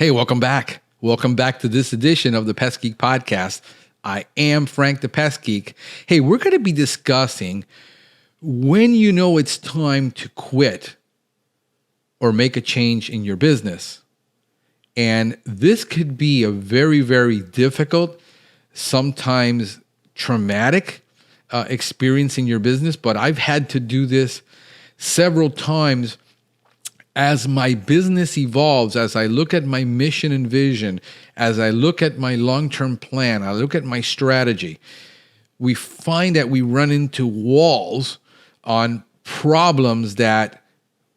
Hey, welcome back. Welcome back to this edition of the Pest Geek Podcast. I am Frank the Pest Geek. Hey, we're going to be discussing when you know it's time to quit or make a change in your business. And this could be a very, very difficult, sometimes traumatic experience in your business, but I've had to do this several times as my business evolves, as I look at my mission and vision, as I look at my long-term plan, I look at my strategy, we find that we run into walls on problems that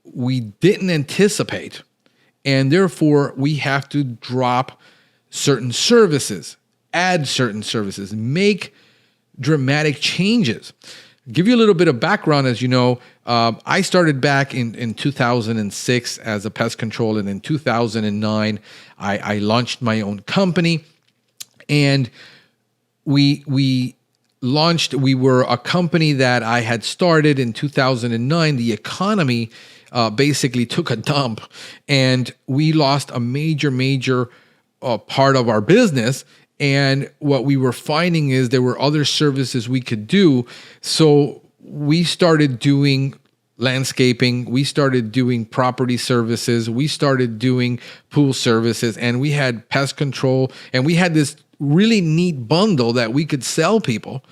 we didn't anticipate. And therefore, we have to drop certain services, add certain services, make dramatic changes. Give you a little bit of background. As you know, I started back in 2006 as a pest control, and in 2009, I launched my own company, and we were a company that I had started in 2009. The economy basically took a dump, and we lost a major part of our business. And what we were finding is there were other services we could do. So we started doing landscaping, we started doing property services, we started doing pool services, and we had pest control, and we had this really neat bundle that we could sell people,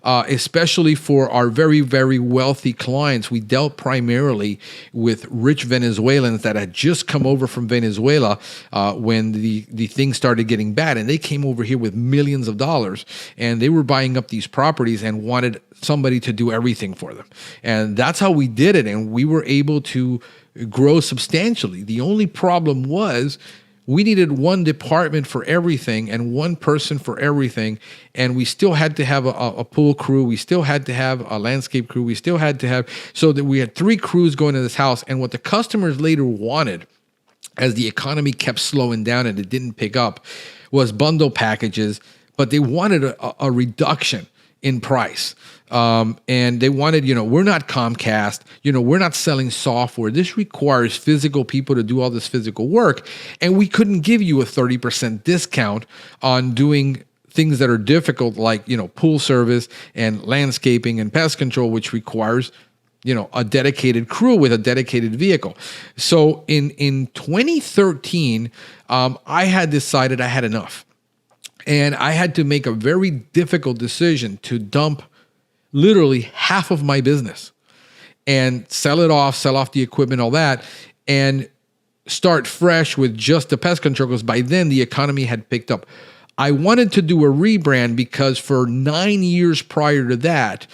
especially for our very, very wealthy clients. We dealt primarily with rich Venezuelans that had just come over from Venezuela when the thing started getting bad. And they came over here with millions of dollars, and they were buying up these properties and wanted somebody to do everything for them. And that's how we did it. And we were able to grow substantially. The only problem was we needed one department for everything and one person for everything. And we still had to have a pool crew. We still had to have a landscape crew. We still had to have, so that we had 3 crews going to this house. And what the customers later wanted, as the economy kept slowing down and it didn't pick up, was bundle packages, but they wanted a reduction in price. And they wanted, we're not Comcast, we're not selling software. This requires physical people to do all this physical work. And we couldn't give you a 30% discount on doing things that are difficult, like, pool service and landscaping and pest control, which requires, a dedicated crew with a dedicated vehicle. So in 2013, I had decided I had enough. And I had to make a very difficult decision to dump literally half of my business and sell off the equipment, all that, and start fresh with just the pest control, because by then the economy had picked up. I wanted to do a rebrand because for 9 years prior to that,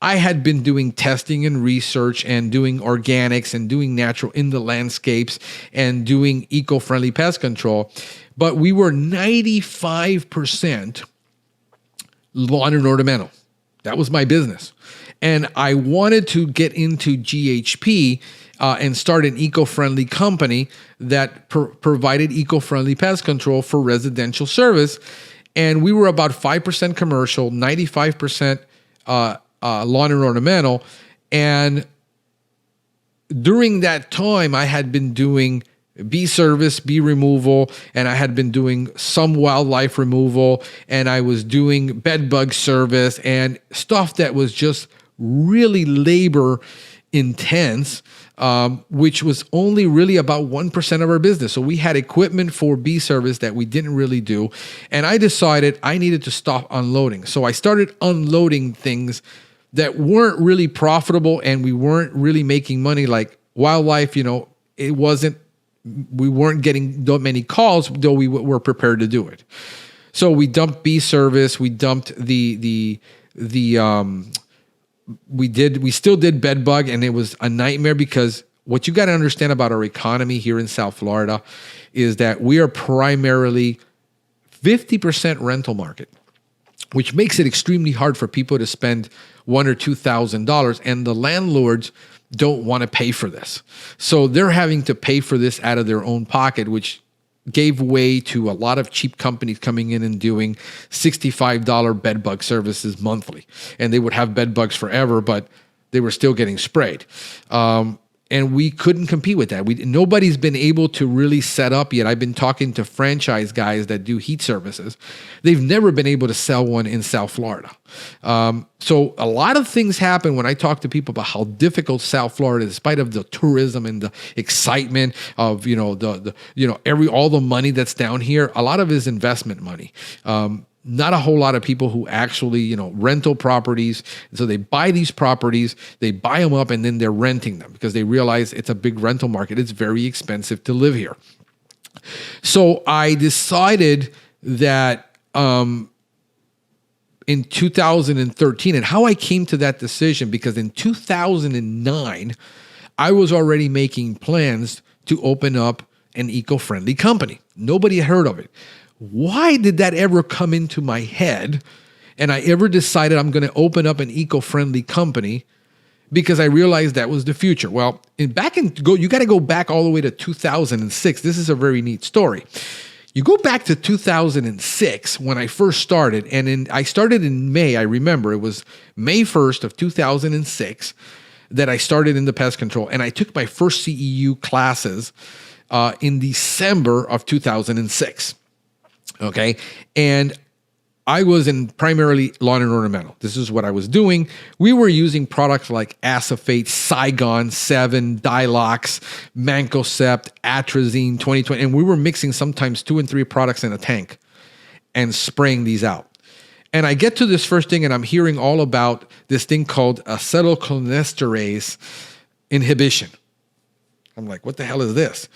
I had been doing testing and research and doing organics and doing natural in the landscapes and doing eco-friendly pest control. But we were 95% lawn and ornamental. That was my business. And I wanted to get into GHP and start an eco-friendly company that provided eco-friendly pest control for residential service. And we were about 5% commercial, 95% lawn and ornamental. And during that time, I had been doing bee service, bee removal, and I had been doing some wildlife removal, and I was doing bed bug service and stuff that was just really labor intense, which was only really about 1% of our business. So we had equipment for bee service that we didn't really do. And I decided I needed to stop unloading. So I started unloading things that weren't really profitable, and we weren't really making money, like wildlife. We weren't getting that many calls, though we were prepared to do it. So we dumped bee service. We dumped we still did bed bug, and it was a nightmare, because what you got to understand about our economy here in South Florida is that we are primarily 50% rental market, which makes it extremely hard for people to spend $1,000 or $2,000, and the landlords don't want to pay for this. So they're having to pay for this out of their own pocket, which gave way to a lot of cheap companies coming in and doing $65 bed bug services monthly. And they would have bed bugs forever, but they were still getting sprayed. And And we couldn't compete with that. Nobody's been able to really set up yet. I've been talking to franchise guys that do heat services. They've never been able to sell one in South Florida. So a lot of things happen when I talk to people about how difficult South Florida is, despite of the tourism and the excitement of all the money that's down here. A lot of it is investment money. Not a whole lot of people who actually, rental properties. So they buy these properties, they buy them up, and then they're renting them because they realize it's a big rental market. It's very expensive to live here. So I decided that in 2013, and how I came to that decision, because in 2009, I was already making plans to open up an eco-friendly company. Nobody had heard of it. Why did that ever come into my head? And I ever decided I'm going to open up an eco-friendly company, because I realized that was the future. Well, you got to go back all the way to 2006. This is a very neat story. You go back to 2006 when I first started, and I started in May. I remember it was May 1st of 2006 that I started in the pest control, and I took my first CEU classes in December of 2006. Okay. And I was in primarily lawn and ornamental. This is what I was doing. We were using products like Acephate, Saigon 7, Dilox, Mancocept, Atrazine 2020. And we were mixing sometimes 2 and 3 products in a tank and spraying these out. And I get to this first thing, and I'm hearing all about this thing called acetylcholinesterase inhibition. I'm like, what the hell is this?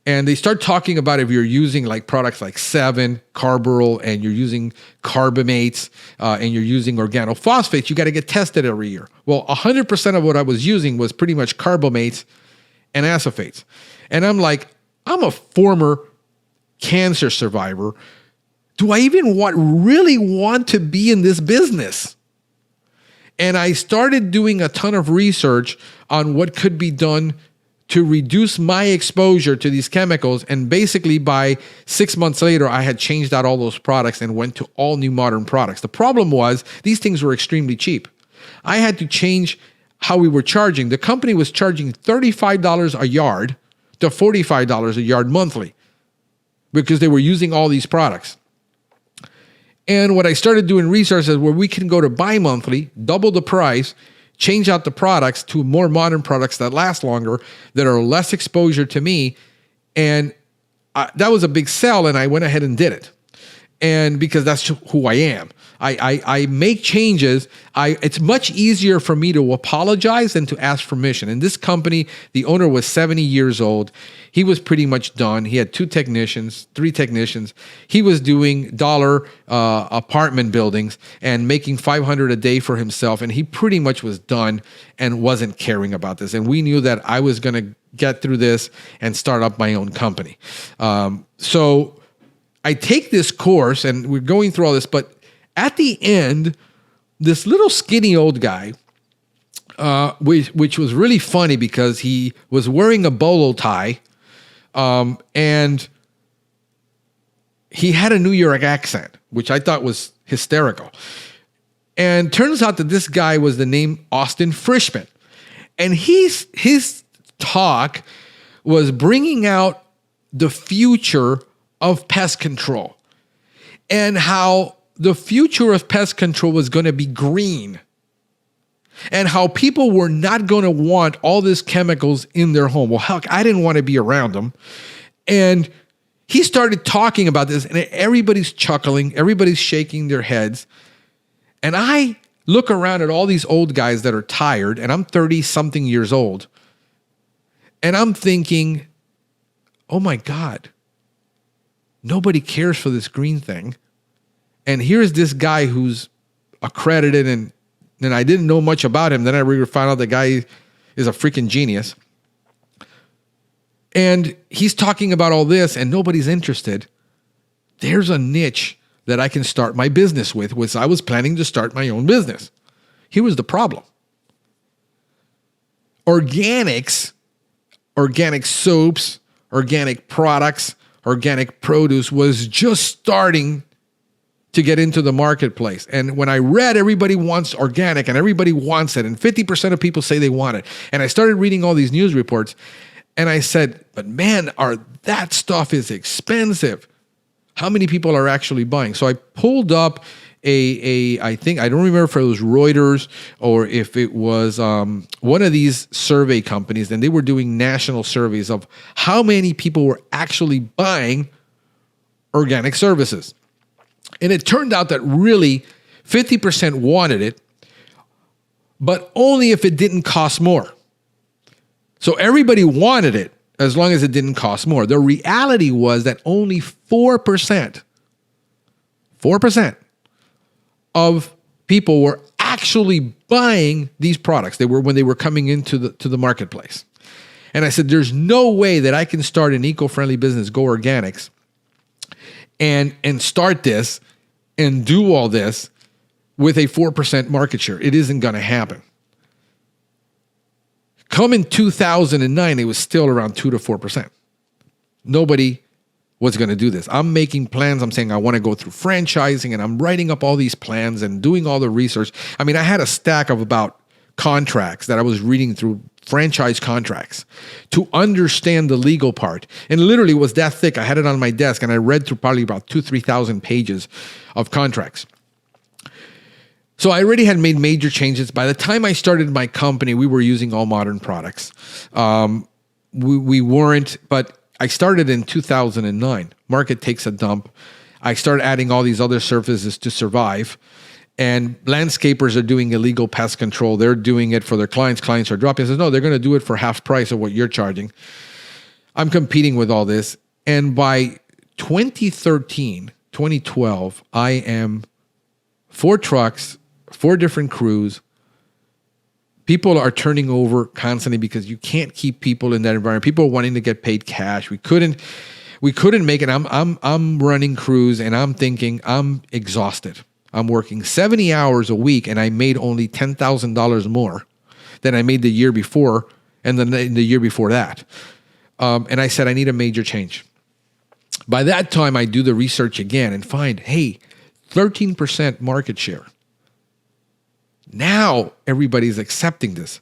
And they start talking about if you're using like products like 7, Carbaryl, and you're using carbamates, and you're using organophosphates, you got to get tested every year. Well, 100% of what I was using was pretty much carbamates and acetates. And I'm like, I'm a former cancer survivor. Do I even really want to be in this business? And I started doing a ton of research on what could be done to reduce my exposure to these chemicals. And basically by 6 months later, I had changed out all those products and went to all new modern products. The problem was these things were extremely cheap. I had to change how we were charging. The company was charging $35 a yard to $45 a yard monthly because they were using all these products. And what I started doing research is where we can go to bi-monthly, double the price, change out the products to more modern products that last longer, that are less exposure to me. And that was a big sell, and I went ahead and did it. And because that's who I am. I make changes. It's much easier for me to apologize than to ask permission. In this company, the owner was 70 years old. He was pretty much done. He had 3 technicians. He was doing dollar apartment buildings and making $500 a day for himself. And he pretty much was done and wasn't caring about this. And we knew that I was going to get through this and start up my own company. So I take this course, and we're going through all this, but at the end, this little skinny old guy, which was really funny because he was wearing a bolo tie, and he had a New York accent, which I thought was hysterical. And turns out that this guy was the name Austin Frischman. And his talk was bringing out the future of pest control and how the future of pest control was going to be green, and how people were not going to want all these chemicals in their home. Well, heck, I didn't want to be around them. And he started talking about this, and everybody's chuckling, everybody's shaking their heads. And I look around at all these old guys that are tired, and I'm 30-something years old, and I'm thinking, oh my God, nobody cares for this green thing. And here's this guy who's accredited, and I didn't know much about him. Then I really found out the guy is a freaking genius. And he's talking about all this, and nobody's interested. There's a niche that I can start my business with, which I was planning to start my own business. Here was the problem. Organics, organic soaps, organic products, organic produce was just starting to get into the marketplace. And when I read everybody wants organic and everybody wants it, and 50% of people say they want it, and I started reading all these news reports, and I said, but man, that stuff is expensive. How many people are actually buying? So I pulled up I think, I don't remember if it was Reuters or if it was one of these survey companies, and they were doing national surveys of how many people were actually buying organic services. And it turned out that really 50% wanted it, but only if it didn't cost more. So everybody wanted it as long as it didn't cost more. The reality was that only 4% of people were actually buying these products. When they were coming into the marketplace. And I said, there's no way that I can start an eco-friendly business, Go Organics, and start this and do all this with a 4% market share. It isn't going to happen. Come in 2009, it was still around 2 to 4%. Nobody was going to do this. I'm making plans. I'm saying I want to go through franchising, and I'm writing up all these plans and doing all the research. I mean, I had a stack of about contracts that I was reading through, franchise contracts, to understand the legal part. And literally it was that thick. I had it on my desk, and I read through probably about 2,000-3,000 pages of contracts. So I already had made major changes. By the time I started my company, we were using all modern products. We weren't, but I started in 2009. Market takes a dump. I started adding all these other services to survive. And landscapers are doing illegal pest control. They're doing it for their clients. Clients are dropping. I said, no, they're going to do it for half price of what you're charging. I'm competing with all this. And by 2013, 2012, I am 4 trucks, 4 different crews. People are turning over constantly because you can't keep people in that environment. People are wanting to get paid cash. We couldn't make it. I'm running crews, and I'm thinking I'm exhausted. I'm working 70 hours a week, and I made only $10,000 more than I made the year before, and then the year before that. And I said I need a major change. By that time, I do the research again and find, hey, 13% market share. Now everybody's accepting this.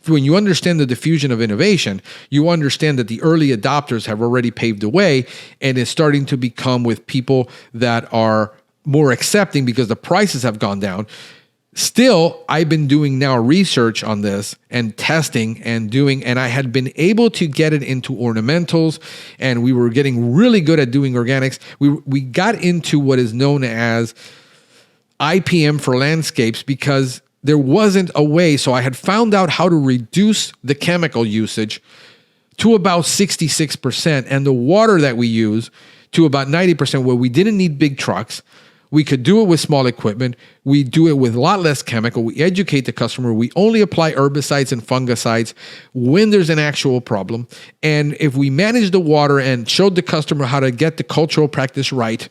When you understand the diffusion of innovation, you understand that the early adopters have already paved the way, and it's starting to become with people that are more accepting because the prices have gone down. Still, I've been doing now research on this and testing and I had been able to get it into ornamentals, and we were getting really good at doing organics. We got into what is known as IPM for landscapes because there wasn't a way. So I had found out how to reduce the chemical usage to about 66% and the water that we use to about 90%, where we didn't need big trucks. We could do it with small equipment. We do it with a lot less chemical. We educate the customer. We only apply herbicides and fungicides when there's an actual problem. And if we manage the water and showed the customer how to get the cultural practice right,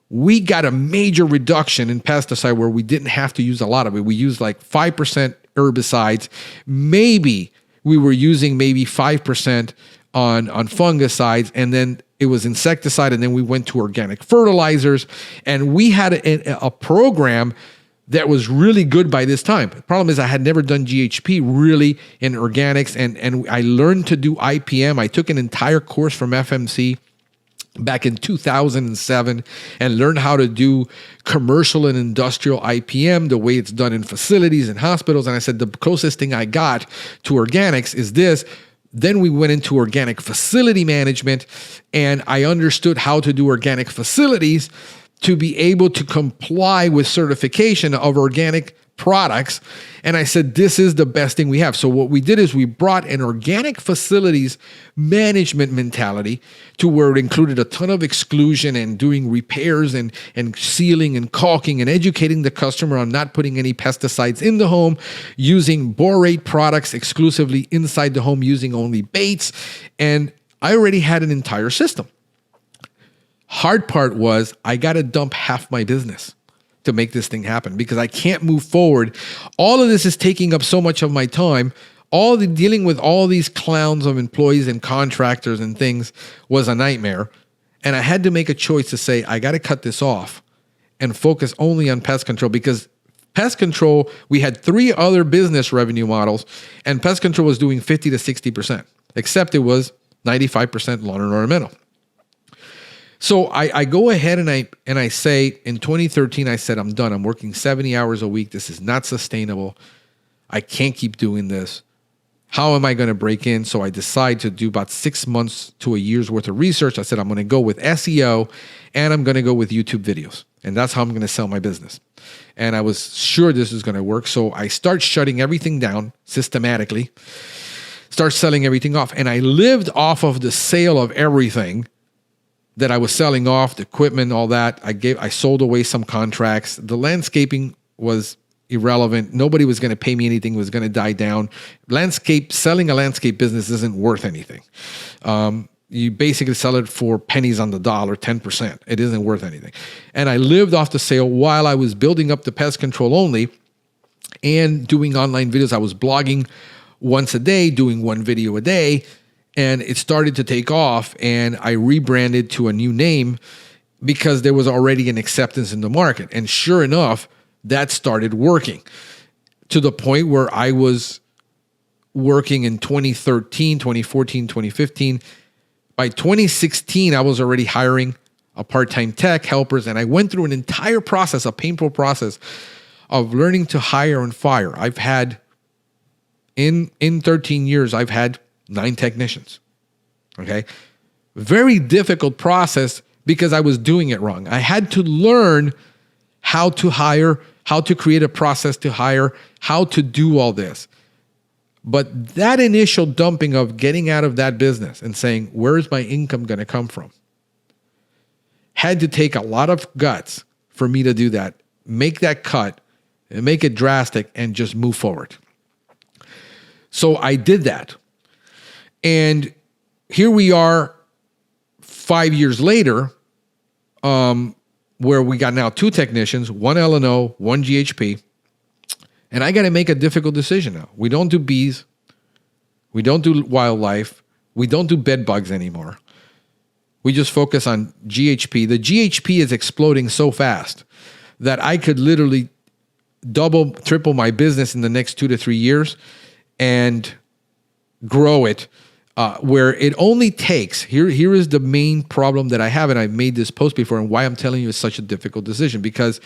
we got a major reduction in pesticide where we didn't have to use a lot of it. We used like 5% herbicides. Maybe we were using 5% on fungicides, and then it was insecticide, and then we went to organic fertilizers, and we had a program that was really good by this time. The problem is I had never done GHP really in organics, and I learned to do IPM. I took an entire course from FMC back in 2007 and learned how to do commercial and industrial IPM the way it's done in facilities and hospitals. And I said, the closest thing I got to organics is this. Then we went into organic facility management, and I understood how to do organic facilities to be able to comply with certification of organic products. And I said, this is the best thing we have. So what we did is we brought an organic facilities management mentality to where it included a ton of exclusion and doing repairs and sealing and caulking and educating the customer on not putting any pesticides in the home, using borate products exclusively inside the home, using only baits. And I already had an entire system. Hard part was I got to dump half my business to make this thing happen because I can't move forward. All of this is taking up so much of my time. Dealing with all these clowns of employees and contractors and things was a nightmare. And I had to make a choice to say, I got to cut this off and focus only on pest control, because pest control, we had 3 other business revenue models, and pest control was doing 50 to 60%, except it was 95% lawn and ornamental. So I go ahead and I say, in 2013, I said, I'm done. I'm working 70 hours a week. This is not sustainable. I can't keep doing this. How am I going to break in? So I decide to do about 6 months to a year's worth of research. I said, I'm going to go with SEO and I'm going to go with YouTube videos. And that's how I'm going to sell my business. And I was sure this was going to work. So I start shutting everything down systematically, start selling everything off. And I lived off of the sale of everything that I was selling off, the equipment, all that. I sold away some contracts. The landscaping was irrelevant. Nobody was going to pay me anything. It was going to die down. Selling a landscape business isn't worth anything. You basically sell it for pennies on the dollar, 10%. It isn't worth anything. And I lived off the sale while I was building up the pest control only and doing online videos. I was blogging once a day, doing 1 video a day, and it started to take off, and I rebranded to a new name because there was already an acceptance in the market. And sure enough, that started working to the point where I was working in 2013, 2014, 2015. By 2016, I was already hiring a part-time tech, helpers, and I went through an entire process, a painful process of learning to hire and fire. I've had, in 13 years, I've had 9 technicians, okay? Very difficult process because I was doing it wrong. I had to learn how to hire, how to create a process to hire, how to do all this. But that initial dumping of getting out of that business and saying, where is my income going to come from? Had to take a lot of guts for me to do that, make that cut and make it drastic and just move forward. So I did that. And here we are 5 years later, where we got now 2 technicians, 1 L&O, 1 GHP. And I got to make a difficult decision now. We don't do bees. We don't do wildlife. We don't do bed bugs anymore. We just focus on GHP. The GHP is exploding so fast that I could literally double, triple my business in the next 2 to 3 years and grow it, where it only takes, here is the main problem that I have, and I've made this post before, and why I'm telling you it's such a difficult decision, because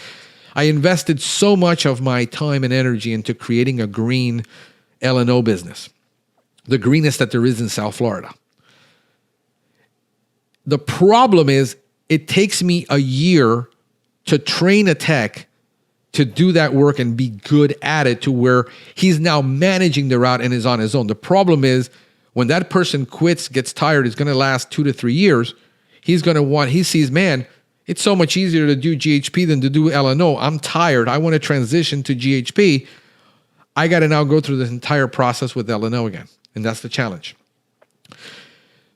I invested so much of my time and energy into creating a green L&O business, the greenest that there is in South Florida. The problem is it takes me a year to train a tech to do that work and be good at it to where he's now managing the route and is on his own. The problem is when that person quits, gets tired, it's going to last 2 to 3 years. He's going to he sees, man, it's so much easier to do GHP than to do L&O. I'm tired. I want to transition to GHP. I got to now go through this entire process with L&O again. And that's the challenge.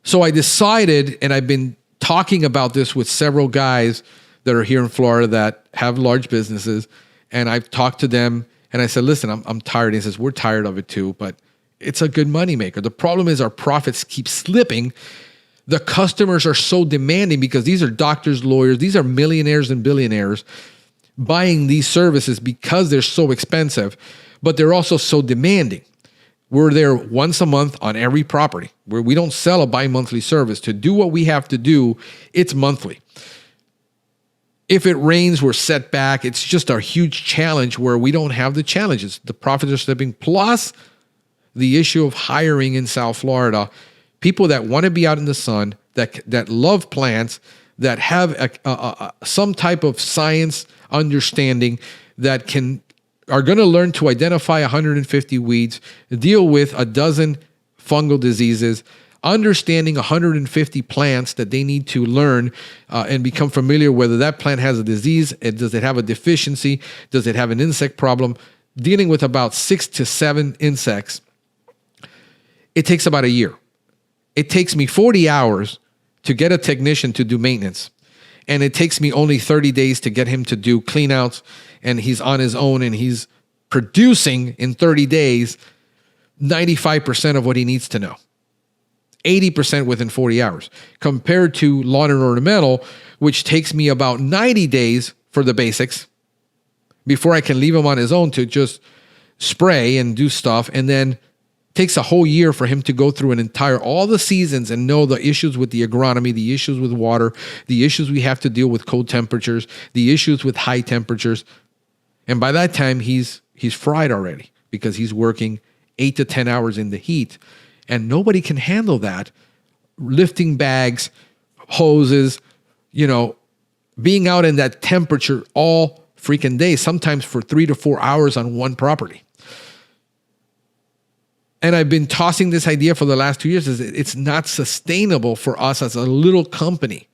So I decided, and I've been talking about this with several guys that are here in Florida that have large businesses. And I've talked to them and I said, listen, I'm tired. And he says, we're tired of it too, but it's a good moneymaker. The problem is our profits keep slipping. The customers are so demanding because these are doctors, lawyers, these are millionaires and billionaires buying these services because they're so expensive, but they're also so demanding. We're there once a month on every property where we don't sell a bi-monthly service. To do what we have to do, it's monthly. If it rains, we're set back. It's just a huge challenge where we don't have the challenges. The profits are slipping, plus the issue of hiring in South Florida, people that want to be out in the sun, that love plants, that have some type of science understanding, that are going to learn to identify 150 weeds, deal with a dozen fungal diseases, understanding 150 plants that they need to learn and become familiar whether that plant has a disease, does it have a deficiency, does it have an insect problem, dealing with about 6 to 7 insects. It takes about a year. It takes me 40 hours to get a technician to do maintenance. And it takes me only 30 days to get him to do cleanouts. And he's on his own and he's producing in 30 days 95% of what he needs to know. 80% within 40 hours. Compared to lawn and ornamental, which takes me about 90 days for the basics before I can leave him on his own to just spray and do stuff. And then takes a whole year for him to go through all the seasons and know the issues with the agronomy, the issues with water, the issues we have to deal with cold temperatures, the issues with high temperatures. And by that time, he's fried already because he's working 8 to 10 hours in the heat. And nobody can handle that. Lifting bags, hoses, being out in that temperature all freaking day, sometimes for 3 to 4 hours on one property. And I've been tossing this idea for the last 2 years. It's not sustainable for us as a little company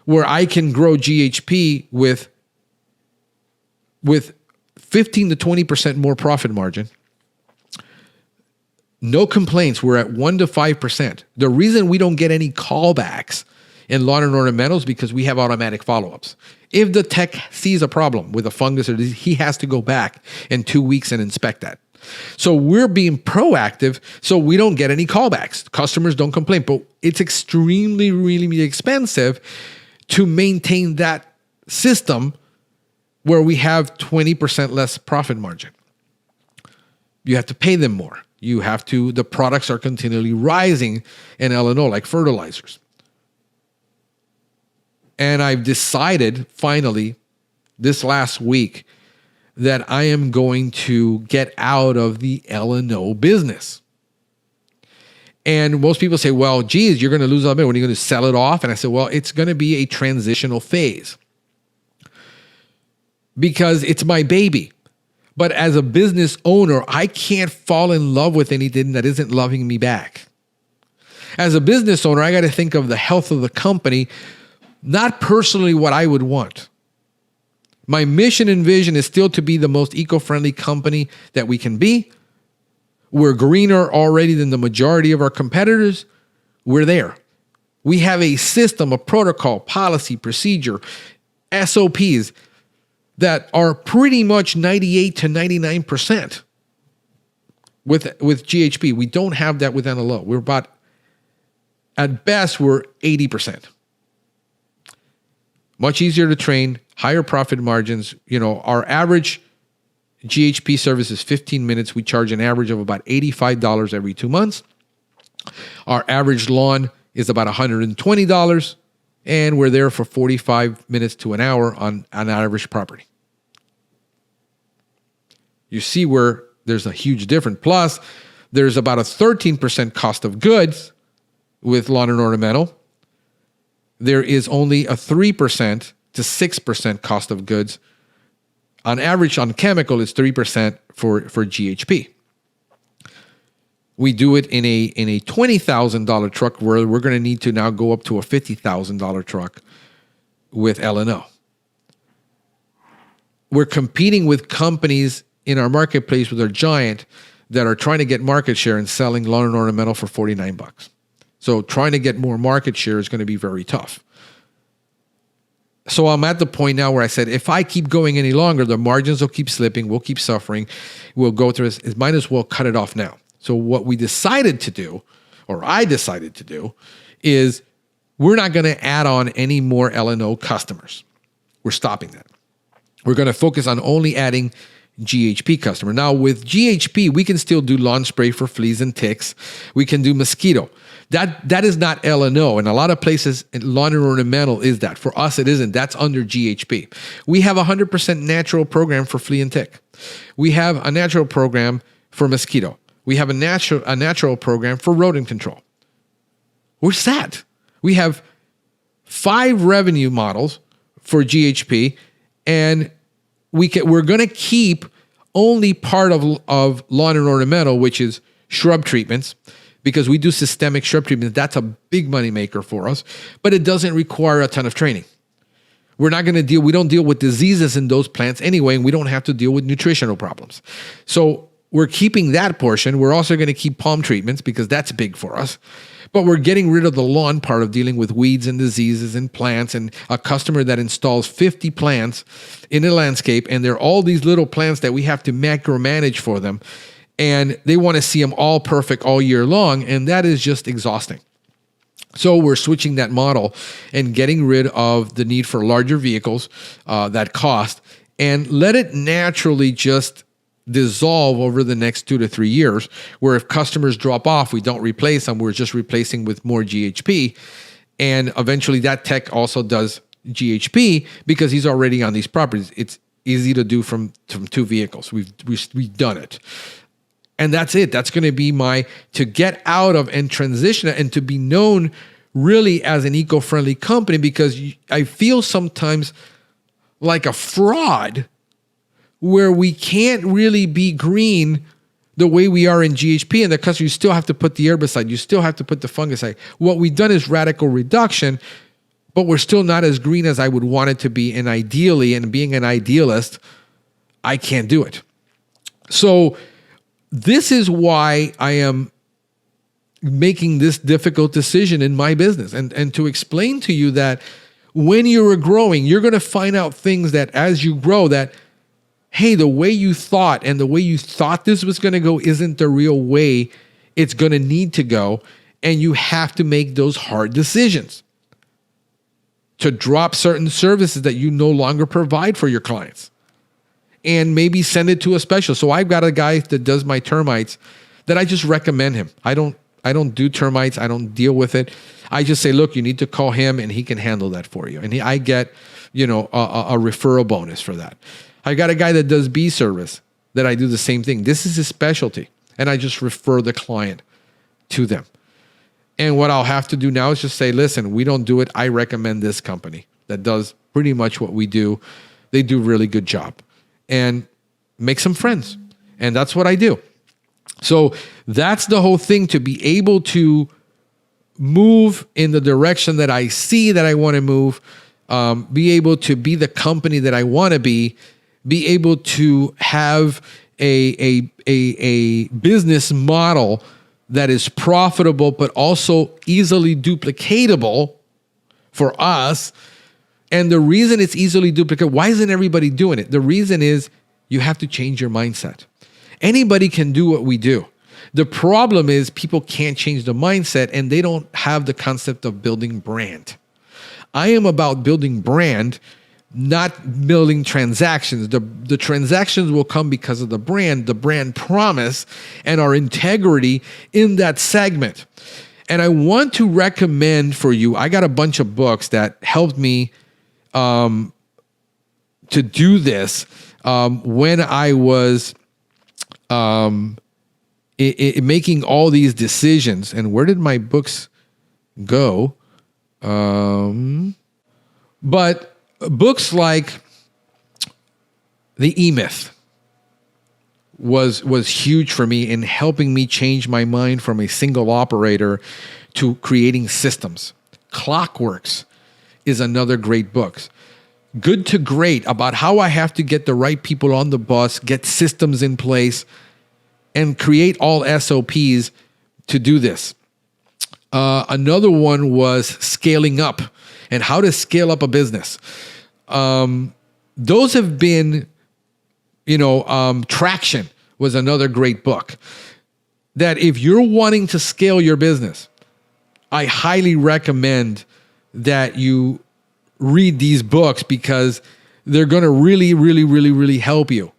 where I can grow GHP with 15 to 20% more profit margin. No complaints. We're at 1 to 5%. The reason we don't get any callbacks in lawn and ornamentals because we have automatic follow-ups. If the tech sees a problem with a fungus or disease, he has to go back in 2 weeks and inspect that. So we're being proactive so we don't get any callbacks. Customers don't complain, but it's extremely, really expensive to maintain that system where we have 20% less profit margin. You have to pay them more. The products are continually rising in L&O, like fertilizers. And I've decided finally this last week that I am going to get out of the L&O business. And most people say, well, geez, you're going to lose all that money. When are you going to sell it off? And I said, well, it's going to be a transitional phase because it's my baby. But as a business owner, I can't fall in love with anything that isn't loving me back. As a business owner, I got to think of the health of the company, not personally what I would want. My mission and vision is still to be the most eco-friendly company that we can be. We're greener already than the majority of our competitors. We're there. We have a system, a protocol, policy, procedure, SOPs that are pretty much 98 to 99% with GHP. We don't have that with NLO. We're about, at best, we're 80%. Much easier to train, higher profit margins. Our average GHP service is 15 minutes. We charge an average of about $85 every 2 months. Our average lawn is about $120, and we're there for 45 minutes to an hour on an average property. You see where there's a huge difference. Plus, there's about a 13% cost of goods with lawn and ornamental. There is only a 3% to 6% cost of goods. On average, on chemical, it's 3% for GHP. We do it in a $20,000 truck where we're going to need to now go up to a $50,000 truck with L&O. We're competing with companies in our marketplace with our giant that are trying to get market share and selling lawn and ornamental for $49. So trying to get more market share is going to be very tough. So I'm at the point now where I said, if I keep going any longer, the margins will keep slipping, we'll keep suffering, we'll go through this. It might as well cut it off now. So what we decided to do, or I decided to do, is we're not going to add on any more L&O customers. We're stopping that. We're going to focus on only adding GHP customer. Now with GHP, we can still do lawn spray for fleas and ticks. We can do mosquito. That is not L&O. And a lot of places, lawn and ornamental is that. For us, it isn't. That's under GHP. We have a 100% natural program for flea and tick. We have a natural program for mosquito. We have a natural program for rodent control. We're set. We have 5 revenue models for GHP, and we're going to keep only part of lawn and ornamental, which is shrub treatments, because we do systemic shrub treatments. That's a big money maker for us, but it doesn't require a ton of training. We don't deal with diseases in those plants anyway, and we don't have to deal with nutritional problems. So we're keeping that portion. We're also going to keep palm treatments because that's big for us. But we're getting rid of the lawn part of dealing with weeds and diseases and plants, and a customer that installs 50 plants in a landscape, and they're all these little plants that we have to micromanage for them. And they want to see them all perfect all year long, and that is just exhausting. So we're switching that model and getting rid of the need for larger vehicles that cost, and let it naturally just dissolve over the next 2 to 3 years, where if customers drop off, we don't replace them. We're just replacing with more GHP. And eventually that tech also does GHP because he's already on these properties. It's easy to do from 2 vehicles. We've done it. And that's it. That's going to be to get out of and transition and to be known really as an eco-friendly company, because I feel sometimes like a fraud where we can't really be green the way we are in GHP, and the customer, you still have to put the herbicide, you still have to put the fungicide. What we've done is radical reduction, but we're still not as green as I would want it to be. And ideally, and being an idealist, I can't do it. So this is why I am making this difficult decision in my business, and to explain to you that when you're growing, you're going to find out things that as you grow that, hey, the way you thought and the way you thought this was going to go isn't the real way it's going to need to go. And you have to make those hard decisions to drop certain services that you no longer provide for your clients and maybe send it to a specialist. So I've got a guy that does my termites that I just recommend him. I don't do termites. I don't deal with it. I just say, look, you need to call him and he can handle that for you. And I get, a referral bonus for that. I got a guy that does bee service that I do the same thing. This is his specialty. And I just refer the client to them. And what I'll have to do now is just say, listen, we don't do it. I recommend this company that does pretty much what we do. They do a really good job. And make some friends. And that's what I do. So that's the whole thing, to be able to move in the direction that I see that I want to move, be able to be the company that I want to be able to have a business model that is profitable, but also easily duplicatable for us. And the reason it's easily duplicatable, why isn't everybody doing it? The reason is you have to change your mindset. Anybody can do what we do. The problem is people can't change the mindset, and they don't have the concept of building brand. I am about building brand, not building transactions. The transactions will come because of the brand promise, and our integrity in that segment. And I want to recommend for you, I got a bunch of books that helped me to do this when I was making all these decisions. And where did my books go? But books like The E-Myth was huge for me in helping me change my mind from a single operator to creating systems. Clockworks is another great book. Good to Great, about how I have to get the right people on the bus, get systems in place, and create all SOPs to do this. Another one was Scaling Up, and how to scale up a business. Those have been, Traction was another great book. That if you're wanting to scale your business, I highly recommend that you read these books, because they're going to really, really, really, really help you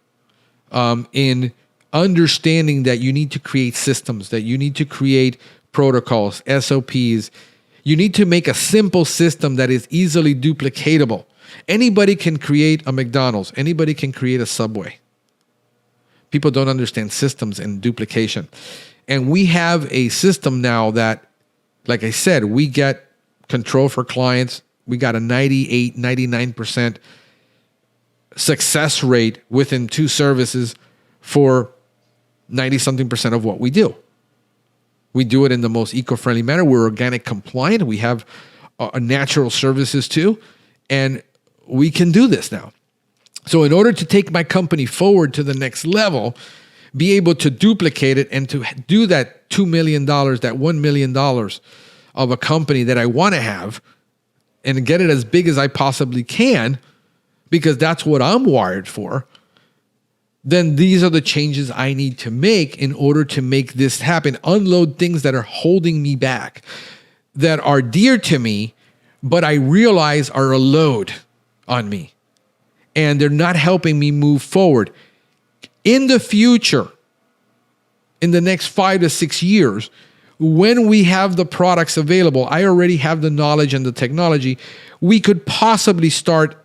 in understanding that you need to create systems, that you need to create protocols, SOPs. You need to make a simple system that is easily duplicatable. Anybody can create a McDonald's. Anybody can create a Subway. People don't understand systems and duplication. And we have a system now that, like I said, we get control for clients. We got a 98, 99% success rate within 2 services for 90-something% of what we do. We do it in the most eco-friendly manner. We're organic compliant. We have natural services too. And we can do this now. So in order to take my company forward to the next level, be able to duplicate it and to do that $2 million, that $1 million of a company that I want to have, and get it as big as I possibly can, because that's what I'm wired for, then these are the changes I need to make in order to make this happen. Unload things that are holding me back. that are dear to me, but I realize are a load on me and they're not helping me move forward. In the future, in the next 5 to 6 years, when we have the products available, I already have the knowledge and the technology, we could possibly start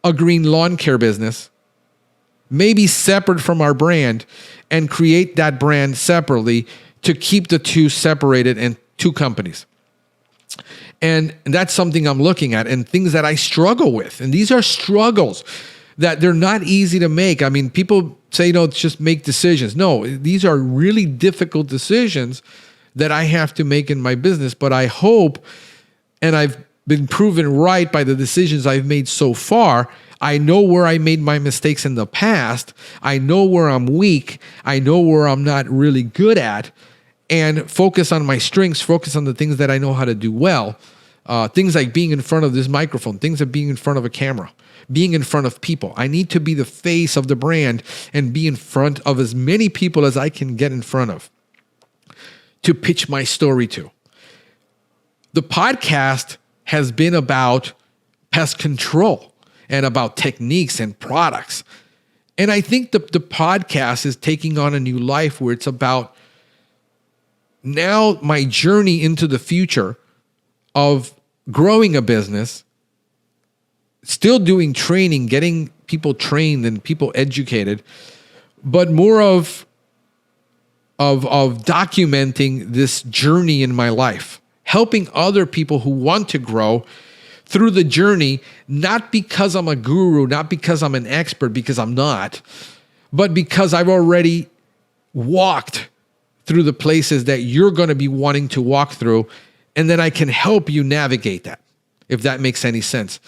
a green lawn care business, maybe separate from our brand, and create that brand separately to keep the two separated in two companies. And that's something I'm looking at and things that I struggle with. And these are struggles that they're not easy to make. I mean, people say, just make decisions. No, these are really difficult decisions that I have to make in my business. But I hope, and I've been proven right by the decisions I've made so far. I know where I made my mistakes in the past. I know where I'm weak. I know where I'm not really good at. And focus on my strengths, focus on the things that I know how to do well. Things like being in front of this microphone, things like being in front of a camera, being in front of people. I need to be the face of the brand and be in front of as many people as I can get in front of to pitch my story to. The podcast has been about pest control and about techniques and products. And I think the podcast is taking on a new life where it's about now my journey into the future of growing a business, still doing training, getting people trained and people educated, but more of documenting this journey in my life, helping other people who want to grow through the journey, not because I'm a guru, not because I'm an expert, because I'm not, but because I've already walked through the places that you're going to be wanting to walk through, and then I can help you navigate that, if that makes any sense.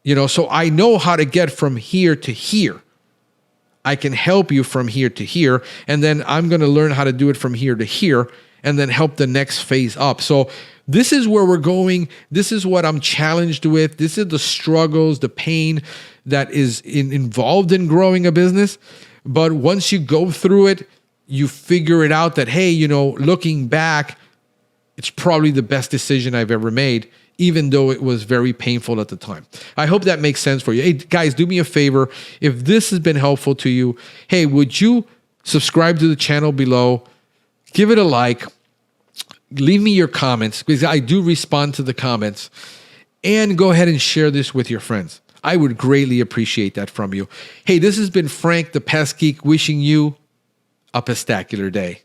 So I know how to get from here to here. I can help you from here to here, and then I'm going to learn how to do it from here to here, and then help the next phase up. So this is where we're going. This is what I'm challenged with. This is the struggles, the pain that is involved in growing a business. But once you go through it, you figure it out that, hey, looking back, it's probably the best decision I've ever made, even though it was very painful at the time. I hope that makes sense for you. Hey, guys, do me a favor. If this has been helpful to you, hey, would you subscribe to the channel below? Give it a like. Leave me your comments, because I do respond to the comments. And go ahead and share this with your friends. I would greatly appreciate that from you. Hey, this has been Frank the Pest Geek wishing you a pestacular day.